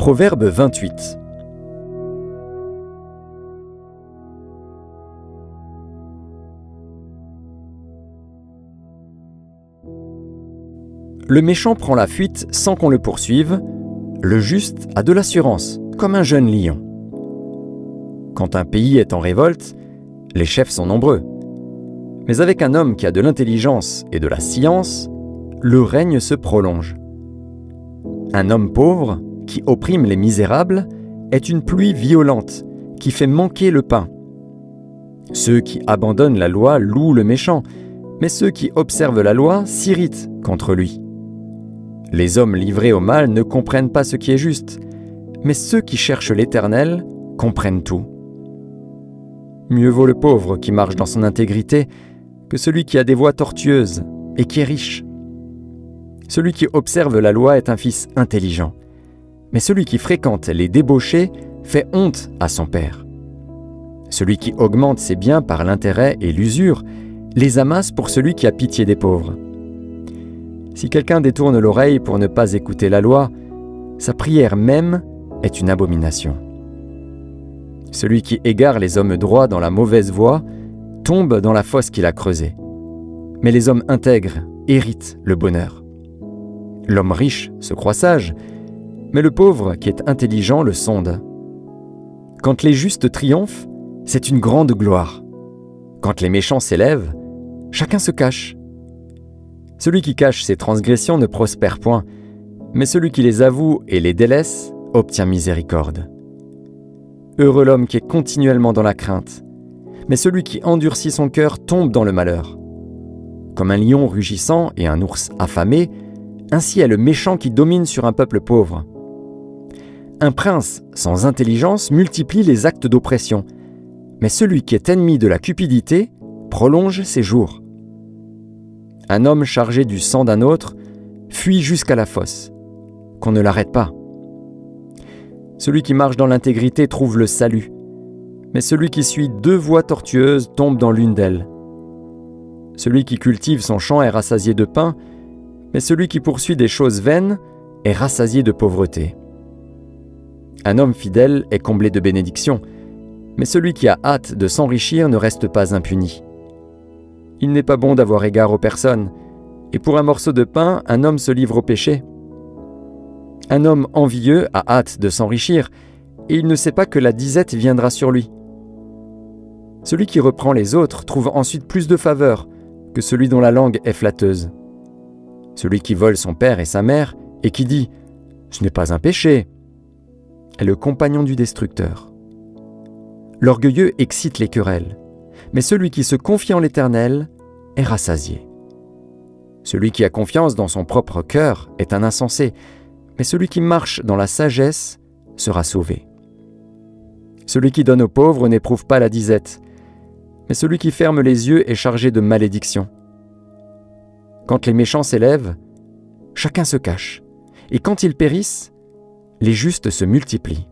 Proverbe 28. Le méchant prend la fuite sans qu'on le poursuive, le juste a de l'assurance, comme un jeune lion. Quand un pays est en révolte, les chefs sont nombreux. Mais avec un homme qui a de l'intelligence et de la science, le règne se prolonge. Un homme pauvre, qui opprime les misérables, est une pluie violente qui fait manquer le pain. Ceux qui abandonnent la loi louent le méchant, mais ceux qui observent la loi s'irritent contre lui. Les hommes livrés au mal ne comprennent pas ce qui est juste, mais ceux qui cherchent l'Éternel comprennent tout. Mieux vaut le pauvre qui marche dans son intégrité que celui qui a des voies tortueuses et qui est riche. Celui qui observe la loi est un fils intelligent, mais celui qui fréquente les débauchés fait honte à son père. Celui qui augmente ses biens par l'intérêt et l'usure les amasse pour celui qui a pitié des pauvres. Si quelqu'un détourne l'oreille pour ne pas écouter la loi, sa prière même est une abomination. Celui qui égare les hommes droits dans la mauvaise voie tombe dans la fosse qu'il a creusée. Mais les hommes intègres héritent le bonheur. L'homme riche se croit sage, mais le pauvre qui est intelligent le sonde. Quand les justes triomphent, c'est une grande gloire. Quand les méchants s'élèvent, chacun se cache. Celui qui cache ses transgressions ne prospère point, mais celui qui les avoue et les délaisse obtient miséricorde. Heureux l'homme qui est continuellement dans la crainte, mais celui qui endurcit son cœur tombe dans le malheur. Comme un lion rugissant et un ours affamé, ainsi est le méchant qui domine sur un peuple pauvre. Un prince sans intelligence multiplie les actes d'oppression, mais celui qui est ennemi de la cupidité prolonge ses jours. Un homme chargé du sang d'un autre fuit jusqu'à la fosse, qu'on ne l'arrête pas. Celui qui marche dans l'intégrité trouve le salut, mais celui qui suit deux voies tortueuses tombe dans l'une d'elles. Celui qui cultive son champ est rassasié de pain, mais celui qui poursuit des choses vaines est rassasié de pauvreté. Un homme fidèle est comblé de bénédictions, mais celui qui a hâte de s'enrichir ne reste pas impuni. Il n'est pas bon d'avoir égard aux personnes, et pour un morceau de pain, un homme se livre au péché. Un homme envieux a hâte de s'enrichir, et il ne sait pas que la disette viendra sur lui. Celui qui reprend les autres trouve ensuite plus de faveur que celui dont la langue est flatteuse. Celui qui vole son père et sa mère, et qui dit « Ce n'est pas un péché », est le compagnon du destructeur. L'orgueilleux excite les querelles, mais celui qui se confie en l'Éternel est rassasié. Celui qui a confiance dans son propre cœur est un insensé, mais celui qui marche dans la sagesse sera sauvé. Celui qui donne aux pauvres n'éprouve pas la disette, mais celui qui ferme les yeux est chargé de malédiction. Quand les méchants s'élèvent, chacun se cache, et quand ils périssent, les justes se multiplient.